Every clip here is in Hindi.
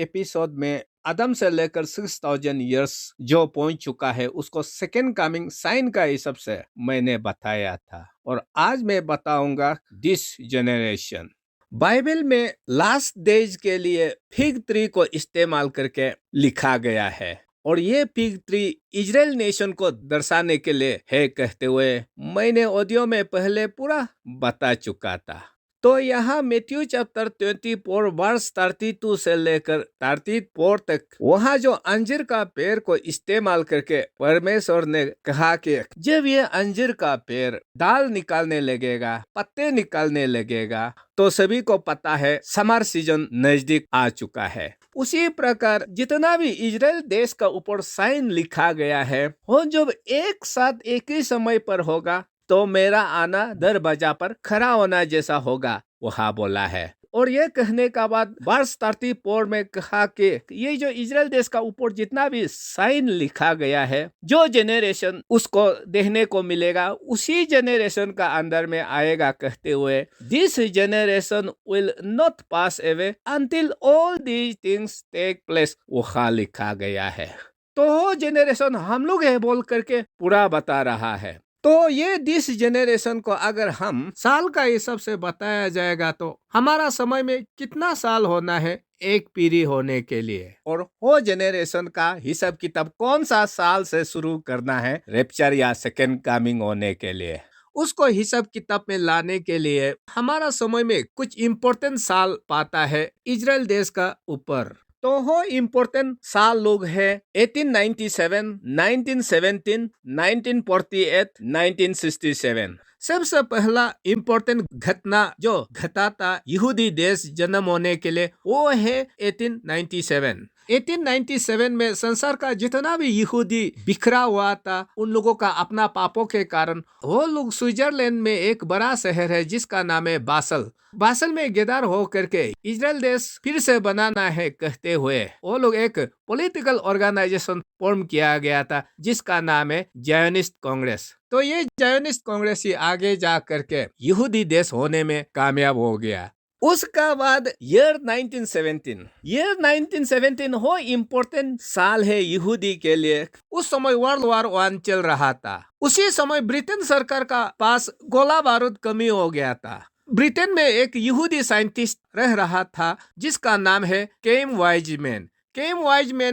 एपिसोड में आदम से लेकर 6000 इयर्स जो पहुंच चुका है उसको सेकेंड कमिंग साइन का हिसाब से मैंने बताया था, और आज मैं बताऊंगा दिस जनरेशन। बाइबल में लास्ट डेज के लिए फिग ट्री को इस्तेमाल करके लिखा गया है, और ये फिग ट्री इजराइल नेशन को दर्शाने के लिए है कहते हुए मैंने ऑडियो में पहले पूरा बता चुका था। तो यहाँ मैथ्यू चैप्टर 24 वर्स 32 से लेकर 34 तक वहाँ जो अंजीर का पेड़ को इस्तेमाल करके परमेश्वर ने कहा कि जब ये अंजीर का पेड़ दाल निकालने लगेगा, पत्ते निकालने लगेगा, तो सभी को पता है समर सीजन नजदीक आ चुका है। उसी प्रकार जितना भी इजराइल देश का ऊपर साइन लिखा गया है वो जब एक साथ एक ही समय पर होगा तो मेरा आना दरवाजा पर खड़ा होना जैसा होगा, वहाँ बोला है। और ये कहने का बाद वर्स 34 में कहा कि ये जो इजराइल देश का ऊपर जितना भी साइन लिखा गया है, जो जेनरेशन उसको देखने को मिलेगा उसी जेनरेशन का अंदर में आएगा कहते हुए this generation will not pass away until all these things take place, वहाँ लिखा गया है। तो जेनरेशन हम लोग है बोल करके पूरा बता रहा है। तो ये दिस जेनरेशन को अगर हम साल का हिसाब से बताया जाएगा तो हमारा समय में कितना साल होना है एक पीढ़ी होने के लिए, और वो जेनरेशन का हिसाब किताब कौन सा साल से शुरू करना है रैप्चर या सेकेंड कमिंग होने के लिए, उसको हिसाब किताब में लाने के लिए हमारा समय में कुछ इम्पोर्टेंट साल पाता है इजराइल देश का ऊपर। तो वो इम्पोर्टेंट साल लोग है 1897, 1917, 1948, 1967। सबसे पहला इम्पोर्टेंट घटना जो घटा था यहूदी देश जन्म होने के लिए वो है 1897। 1897 में संसार का जितना भी यहूदी बिखरा हुआ था उन लोगों का अपना पापों के कारण वो लोग स्विट्जरलैंड में एक बड़ा शहर है जिसका नाम है बासल में गेदार हो करके इजराइल देश फिर से बनाना है कहते हुए वो लोग एक पॉलिटिकल ऑर्गेनाइजेशन फॉर्म किया गया था जिसका नाम है जायोनिस्ट कांग्रेस। तो ये जायोनिस्ट कांग्रेस ही आगे जा करके यहूदी देश होने में कामयाब हो गया। उसका बाद ईयर 1917 हो इम्पोर्टेंट साल है यहूदी के लिए। उस समय वर्ल्ड वॉर 1 चल रहा था। उसी समय ब्रिटेन सरकार का पास गोला बारूद कमी हो गया था। ब्रिटेन में एक यहूदी साइंटिस्ट रह रहा था जिसका नाम है केम वाइजमैन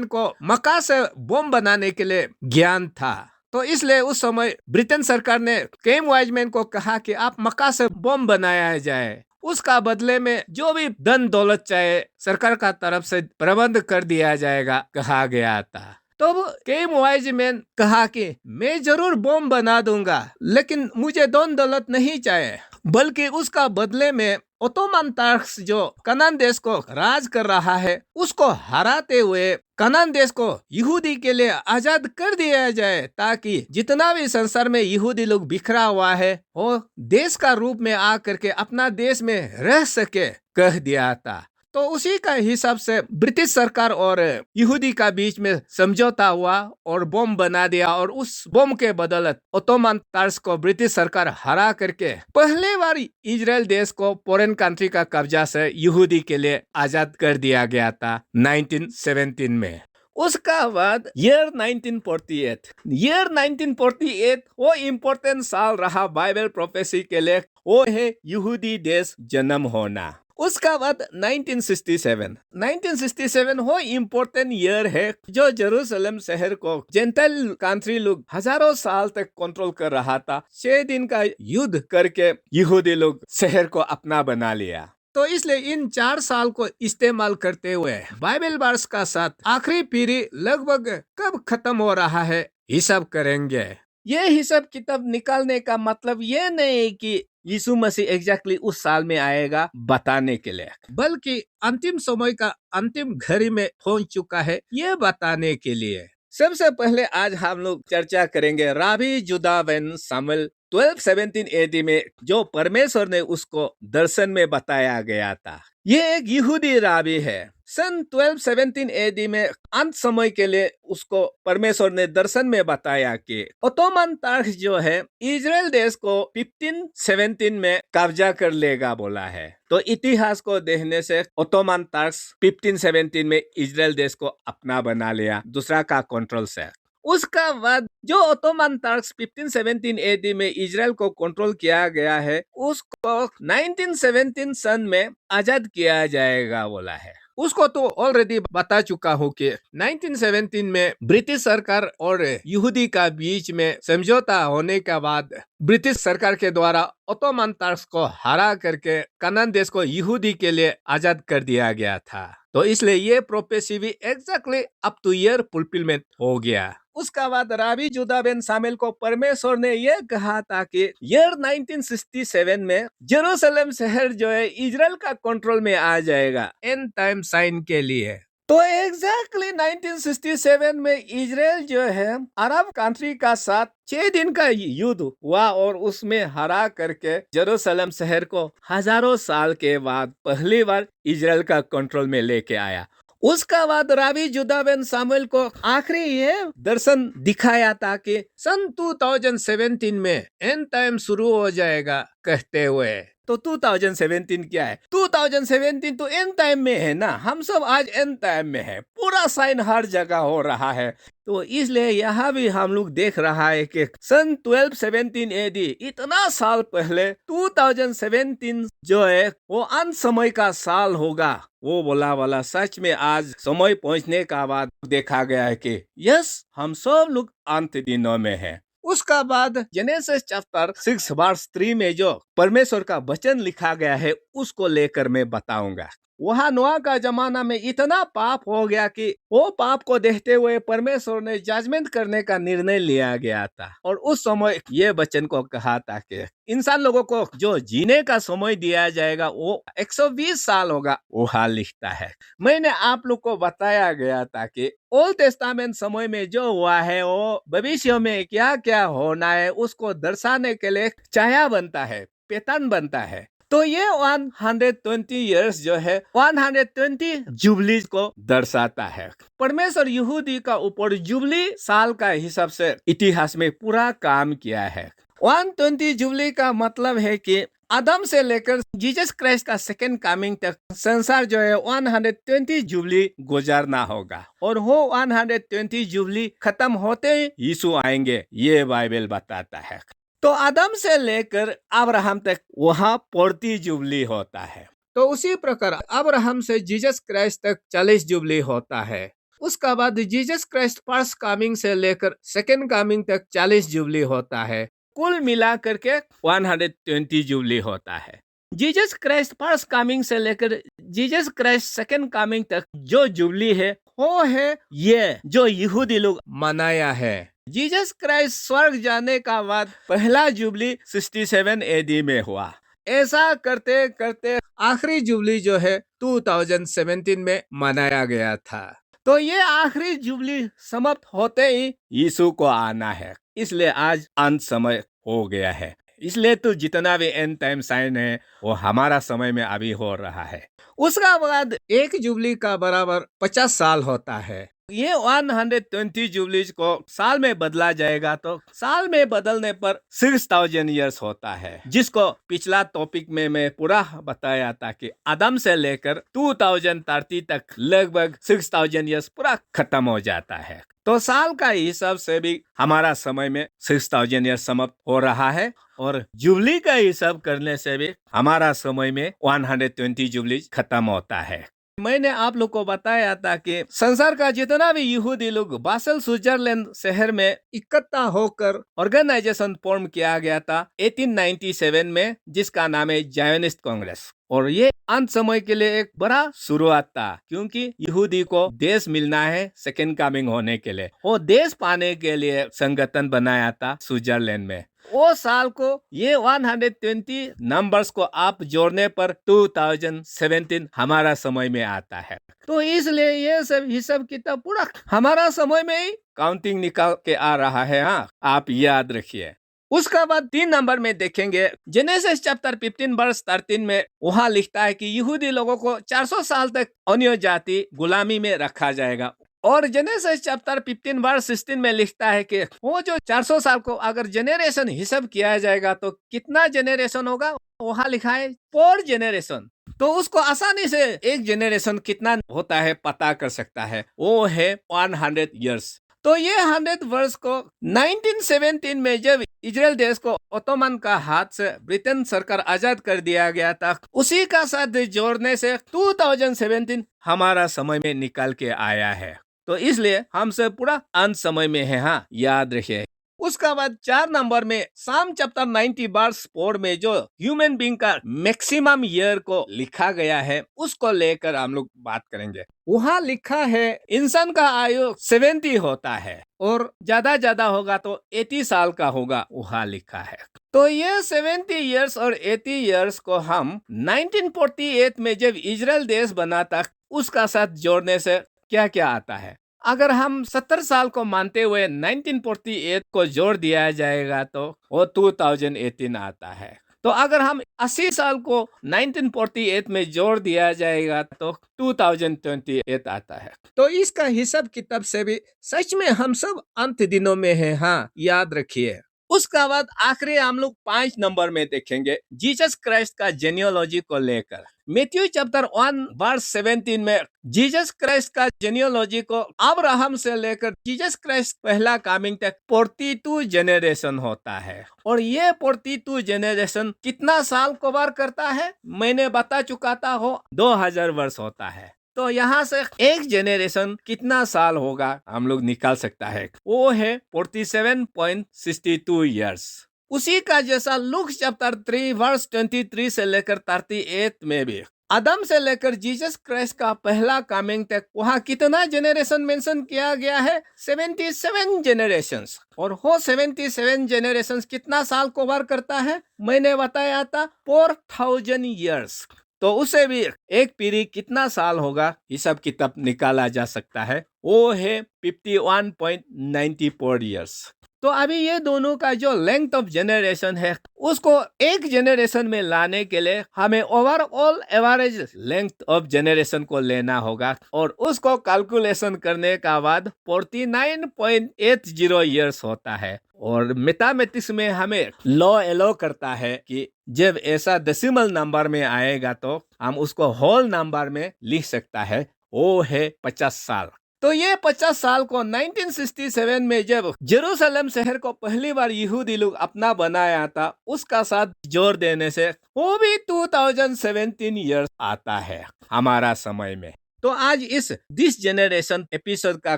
को मक्का से बम बनाने के लिए ज्ञान था। तो इसलिए उस समय ब्रिटेन सरकार ने केम वाइजमैन को कहा कि आप मक्का से बम बनाया जाए, उसका बदले में जो भी धन दौलत चाहे सरकार का तरफ से प्रबंध कर दिया जाएगा कहा गया था। तो केम वाइजमैन कहा कि मैं जरूर बम बना दूंगा लेकिन मुझे धन दौलत नहीं चाहिए, बल्कि उसका बदले में ओटोमन टर्क्स जो कनान देश को राज कर रहा है उसको हराते हुए कनान देश को यहूदी के लिए आजाद कर दिया जाए ताकि जितना भी संसार में यहूदी लोग बिखरा हुआ है वो देश का रूप में आकर के अपना देश में रह सके कह दिया था। तो उसी का हिसाब से ब्रिटिश सरकार और यहूदी का बीच में समझौता हुआ और बम बना दिया, और उस बम के बदौलत ओटोमन टर्क्स को ब्रिटिश सरकार हरा करके पहले बार इजराइल देश को फॉरेन कंट्री का कब्जा से यहूदी के लिए आजाद कर दिया गया था 1917 में। उसका बाद ईयर 1948 वो इम्पोर्टेंट साल रहा बाइबल प्रोफेसी के लिए, वो है यहूदी देश जन्म होना। उसका बाद 1967 वो इम्पोर्टेंट ईयर है जो जेरूशलेम शहर को जेंटाइल कंट्री लोग हजारों साल तक कंट्रोल कर रहा था। 6 दिन का युद्ध करके यहूदी लोग शहर को अपना बना लिया। तो इसलिए इन 4 साल को इस्तेमाल करते हुए बाइबल वर्ष का साथ आखिरी पीढ़ी लगभग कब खत्म हो रहा है हिसाब करेंगे। ये हिसाब किताब निकालने का मतलब ये नहीं कि यीशु मसीह एग्जैक्टली उस साल में आएगा बताने के लिए, बल्कि अंतिम समय का अंतिम घड़ी में पहुंच चुका है ये बताने के लिए। सबसे पहले आज हम लोग चर्चा करेंगे राबी जुदा बेन सामुएल 1217 AD में जो परमेश्वर ने उसको दर्शन में बताया गया था। ये एक यहूदी राबी है। सन 1217 एडी में अंत समय के लिए उसको परमेश्वर ने दर्शन में बताया कि ओटोमन टर्क जो है इजराइल देश को 1517 में कब्जा कर लेगा बोला है। तो इतिहास को देखने से ओटोमन टर्क्स 1517 में इजराइल देश को अपना बना लिया, दूसरा का कंट्रोल से। उसका बाद जो ओटोमन टर्क्स 1517 एडी में इजराइल को कंट्रोल किया गया है, उसको 1917 सन में आजाद किया जाएगा बोला है। उसको तो ऑलरेडी बता चुका हूँ कि 1917 में ब्रिटिश सरकार और यहूदी का बीच में समझौता होने के बाद ब्रिटिश सरकार के द्वारा ओटोमन टर्क्स को हरा करके कनान देश को यहूदी के लिए आजाद कर दिया गया था। तो इसलिए ये प्रोफेसी भी exactly up two year fulfilment हो गया। उसका बाद राबी जुदा बेन सामुएल को परमेश्वर ने यह कहा था कि ईयर 1967 में जेरूशलेम शहर जो है इजराइल का कंट्रोल में आ जाएगा एंड टाइम साइन के लिए। तो एग्जैक्टली 1967 में इजराइल जो है अरब कंट्री का साथ 6 दिन का युद्ध हुआ और उसमें हरा करके जेरूशलेम शहर को हजारों साल के बाद पहली बार इजराइल का कंट्रोल में लेके आया। उसका बाद राबी जुदा बेन सामुएल को आखिरी ये दर्शन दिखाया था कि सन 2017 में एंड टाइम शुरू हो जाएगा कहते हुए। तो 2017 क्या है? 2017 तो एंड टाइम में है ना, हम सब आज एंड टाइम में है, पूरा साइन हर जगह हो रहा है। तो इसलिए यहाँ भी हम लोग देख रहा है कि सन 1217 एडी इतना साल पहले 2017 जो है वो अंत समय का साल होगा, वो बोला वाला सच में आज समय पहुंचने का बाद देखा गया है कि यस हम सब लोग अंत दिनों में है। उसका बाद जेनेसिस चैप्टर 6 वर्स 3 में जो परमेश्वर का वचन लिखा गया है उसको लेकर मैं बताऊंगा। वहाँ नोआ का जमाना में इतना पाप हो गया कि वो पाप को देखते हुए परमेश्वर ने जजमेंट करने का निर्णय लिया गया था और उस समय ये वचन को कहा था कि इंसान लोगों को जो जीने का समय दिया जाएगा वो 120 साल होगा। वो हाल लिखता है। मैंने आप लोग को बताया गया था कि ओल्ड टेस्टामेंट समय में जो हुआ है वो भविष्य में क्या क्या होना है उसको दर्शाने के लिए छाया बनता है, पैटर्न बनता है। तो ये 120 इयर्स जो है 120 जुबली को दर्शाता है। परमेश्वर यहूदी का ऊपर जुबली साल का हिसाब से इतिहास में पूरा काम किया है। 120 जुबली का मतलब है कि आदम से लेकर जीसस क्राइस्ट का सेकेंड कमिंग तक संसार जो है 120 जुबली गुजारना होगा और वो 120 जुबली खत्म होते ही यीशु आएंगे, ये बाइबल बताता है। तो आदम से लेकर अब्राहम तक वहाँ 40 जुबली होता है। तो उसी प्रकार अब्राहम से जीसस क्राइस्ट तक 40 जुबली होता है। उसका बाद जीसस क्राइस्ट फर्स्ट कमिंग से लेकर सेकेंड कमिंग तक 40 जुबली होता है। कुल मिला करके 120 जुबली होता है। जीसस क्राइस्ट फर्स्ट कमिंग से लेकर जीसस क्राइस्ट सेकेंड कमिंग तक जो जुबली है वो है ये जो यहूदी लोग मनाया है। जीसस क्राइस्ट स्वर्ग जाने का बाद पहला जुबली 67 एडी में हुआ। ऐसा करते करते आखिरी जुबली जो है 2017 में मनाया गया था। तो ये आखिरी जुबली समाप्त होते ही यीशु को आना है, इसलिए आज अंत समय हो गया है। इसलिए तो जितना भी एंड टाइम साइन है वो हमारा समय में अभी हो रहा है। उसका बाद एक जुबली का बराबर 50 साल होता है। ये 120 जुबलीज को साल में बदला जाएगा तो साल में बदलने पर 6000 इयर्स होता है, जिसको पिछला टॉपिक में मैं पूरा बताया था कि आदम से लेकर 2030 तक लगभग 6000 इयर्स पूरा खत्म हो जाता है। तो साल का हिसाब से भी हमारा समय में 6000 इयर्स समाप्त हो रहा है और जुबली का हिसाब करने से भी हमारा समय में 120 जुबलीज खत्म होता है। मैंने आप लोग को बताया था कि संसार का जितना भी यहूदी लोग बासेल स्विट्जरलैंड शहर में इकट्ठा होकर ऑर्गेनाइजेशन फॉर्म किया गया था 1897 में, जिसका नाम है जायोनिस्ट कांग्रेस। और ये अंत समय के लिए एक बड़ा शुरुआत था, क्योंकि यहूदी को देश मिलना है सेकेंड कमिंग होने के लिए। वो देश पाने के लिए संगठन बनाया था स्विट्जरलैंड में। वो साल को ये 120 नंबर्स को आप जोड़ने पर 2017 हमारा समय में आता है। तो इसलिए ये सब हिसाब किताब पूरा हमारा समय में ही काउंटिंग निकाल के आ रहा है। हाँ, आप याद रखिए। उसका बाद 3 नंबर में देखेंगे जेनेसिस चैप्टर 15 वर्स 13 में वहां लिखता है कि यहूदी लोगों को 400 साल तक अन्य जाति गुलामी में रखा जाएगा। और जेनेसिस चैप्टर 15 वर्स 16 में लिखता है कि वो जो 400 साल को अगर जेनरेशन हिसाब किया जाएगा तो कितना जेनरेशन होगा, वहां लिखा है 4 जेनरेशन। तो उसको आसानी से एक जेनरेशन कितना होता है पता कर सकता है, वो है 100 इयर्स। तो ये 100 वर्ष को 1917 में जब इजराइल देश को ओटोमन का हाथ से ब्रिटेन सरकार आजाद कर दिया गया था, उसी का साथ जोड़ने से 2017 हमारा समय में निकल के आया है। तो इसलिए हमसे पूरा अंत समय में है, हाँ याद रखिए। उसका बाद 4 नंबर में साम चैप्टर 90 वर्स 4 में जो ह्यूमन बीइंग का मैक्सिमम ईयर को लिखा गया है, उसको लेकर हम लोग बात करेंगे। वहाँ लिखा है इंसान का आयु 70 होता है और ज्यादा होगा तो 80 साल का होगा, वहाँ लिखा है। तो ये 70 इयर्स और 80 इयर्स को हम 1948 में जब इजराइल देश बना था उसका साथ जोड़ने से क्या क्या आता है। अगर हम 70 साल को मानते हुए 1948 को जोड़ दिया जाएगा तो वो 2018 आता है। तो अगर हम 80 साल को 1948 में जोड़ दिया जाएगा तो 2028 आता है। तो इसका हिसाब किताब से भी सच में हम सब अंत दिनों में हैं, हाँ याद रखिए। उसका बाद आखिरी हम लोग 5 नंबर में देखेंगे जीसस क्राइस्ट का जेनियोलॉजी को लेकर। मैथ्यू चैप्टर 1 वर्स 17 में जीसस क्राइस्ट का जेनियोलॉजी को अब्राहम से लेकर जीसस क्राइस्ट पहला कमिंग तक 42 जेनरेशन होता है। और ये 42 जेनरेशन कितना साल कवर करता है मैंने बता चुका था, हो 2000 वर्ष होता है। तो यहाँ से एक जेनरेशन कितना साल होगा हम लोग निकाल सकता है, वो है 47.62 इयर्स। उसी का जैसा लूक चैप्टर 3 वर्स 23 से लेकर 38 में भी आदम से लेकर जीसस क्राइस्ट का पहला कमिंग तक वहाँ कितना जेनरेशन मेंशन किया गया है, 77 जेनरेशंस। और वो 77 जेनरेशंस कितना साल कवर करता है मैंने बताया था 4000 इयर्स। तो उसे भी एक पीढ़ी कितना साल होगा हिसाब किताब निकाला जा सकता है, वो है 51.94 इयर्स। तो अभी ये दोनों का जो लेंथ ऑफ जेनरेशन है उसको एक जेनरेशन में लाने के लिए हमें overall average length of generation को लेना होगा और उसको कैलकुलेशन करने का बाद 49.80 इयर्स होता है। और मैथमेटिक्स में हमें लॉ एलो करता है कि जब ऐसा डेसिमल नंबर में आएगा तो हम उसको होल नंबर में लिख सकता है, वो है 50 साल। तो ये 50 साल को 1967 में जब जेरूशलेम शहर को पहली बार यहूदी लोग अपना बनाया था उसका साथ जोड़ देने से वो भी 2017 इयर्स आता है हमारा समय में। तो आज इस दिस जेनरेशन एपिसोड का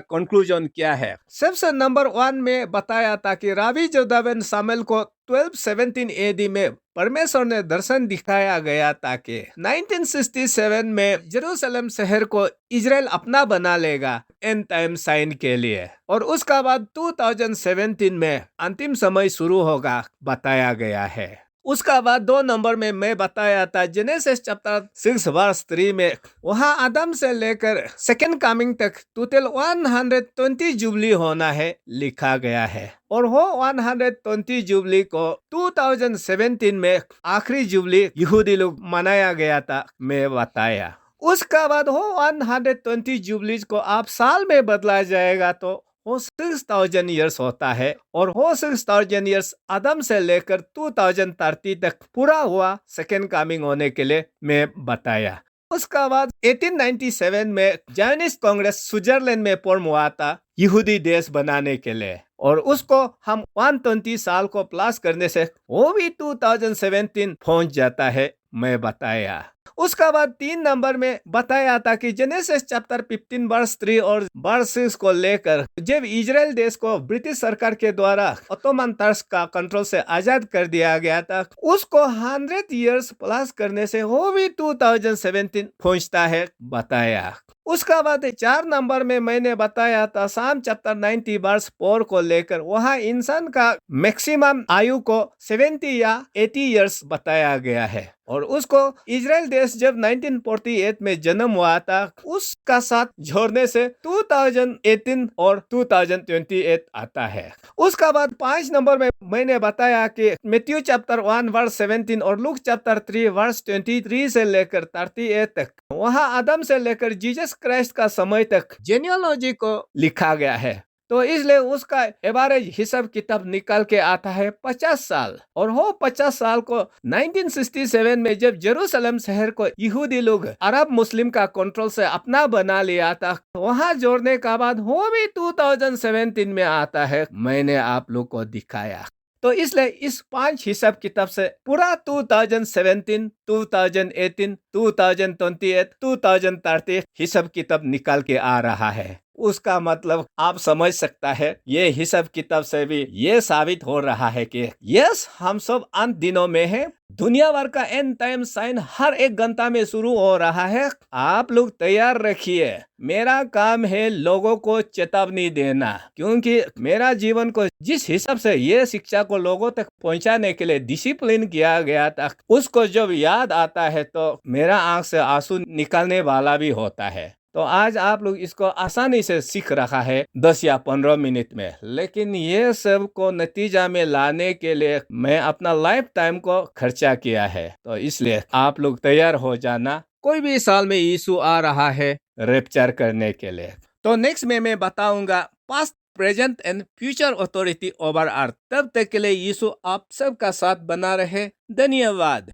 कंक्लूजन क्या है। सबसे नंबर 1 में बताया था कि रावी जोधाबेन सामुएल को 1217 एडी में परमेश्वर ने दर्शन दिखाया गया था कि 1967 में जेरूशलेम शहर को इजराइल अपना बना लेगा एंड टाइम साइन के लिए। और उसका बाद 2017 में अंतिम समय शुरू होगा बताया गया है। उसका बाद 2 नंबर में मैं बताया था जेनेसिस चैप्टर 6 वर्स 3 में वहाँ आदम से लेकर सेकेंड कमिंग तक टोटल 120 जुबली होना है लिखा गया है। और वो 120 जुबली को 2017 में आखिरी जुबली यहूदी लोग मनाया गया था मैं बताया। उसका बाद वो 120 जुबलीज को आप साल में बदला जाएगा तो वो 6000 इयर्स होता है। और वो 6000 इयर्स आदम से लेकर 2030 तक पूरा हुआ सेकेंड कमिंग होने के लिए मैं बताया। उसका बाद 1897 में जायनिस्ट कांग्रेस स्विट्जरलैंड में फॉर्म हुआ था यहूदी देश बनाने के लिए और उसको हम 120 साल को प्लस करने से वो भी 2017 पहुंच जाता है मैं बताया। उसका बाद 3 नंबर में बताया था कि जेनेसिस चैप्टर 15 वर्स 3 और वर्स 6 को लेकर जब इजराइल देश को ब्रिटिश सरकार के द्वारा ओटोमन टर्क्स का कंट्रोल से आजाद कर दिया गया था उसको 100 इयर्स प्लस करने से वो भी 2017 पहुंचता है बताया। उसका बाद 4 नंबर में मैंने बताया था साम चैप्टर 90 वर्स 4 को लेकर वहाँ इंसान का मैक्सिमम आयु को 70 या 80 इयर्स बताया गया है और उसको इजराइल देश जब 1948 में जन्म हुआ था, उसका साथ जोड़ने से 2018 और 2028 आता है। उसका बाद 5 नंबर में मैंने बताया कि मैथ्यू चैप्टर 1 वर्स 17 और लूक चैप्टर 3 वर्स 23 से लेकर 38 तक, वहां आदम से लेकर जीसस क्राइस्ट का समय तक जेनियोलॉजी को लिखा गया है। तो इसलिए उसका एवरेज हिसाब किताब निकाल के आता है 50 साल। और वो 50 साल को 1967 में जब जेरूसलम शहर को यहूदी लोग अरब मुस्लिम का कंट्रोल से अपना बना लिया था, वहां जोड़ने का बाद वो भी 2017 में आता है, मैंने आप लोग को दिखाया। तो इसलिए इस 5 हिसाब किताब से पूरा 2017, 2018, 2028, 2030 हिसाब किताब निकाल के आ रहा है। उसका मतलब आप समझ सकता है, ये हिसाब किताब से भी ये साबित हो रहा है कि यस, हम सब अंत दिनों में हैं। दुनिया भर का एंड टाइम साइन हर एक घंटा में शुरू हो रहा है। आप लोग तैयार रखिए। मेरा काम है लोगों को चेतावनी देना, क्योंकि मेरा जीवन को जिस हिसाब से ये शिक्षा को लोगों तक पहुंचाने के लिए डिसिप्लिन किया गया था, उसको जब याद आता है तो मेरा आंख से आंसू निकलने वाला भी होता है। तो आज आप लोग इसको आसानी से सीख रहा है 10 या 15 मिनट में, लेकिन ये सब को नतीजा में लाने के लिए मैं अपना लाइफ टाइम को खर्चा किया है। तो इसलिए आप लोग तैयार हो जाना, कोई भी साल में यीशु आ रहा है रैप्चर करने के लिए। तो नेक्स्ट में मैं बताऊंगा past, present and future authority over earth. तब तक के लिए यीशु आप सबका साथ बना रहे। धन्यवाद।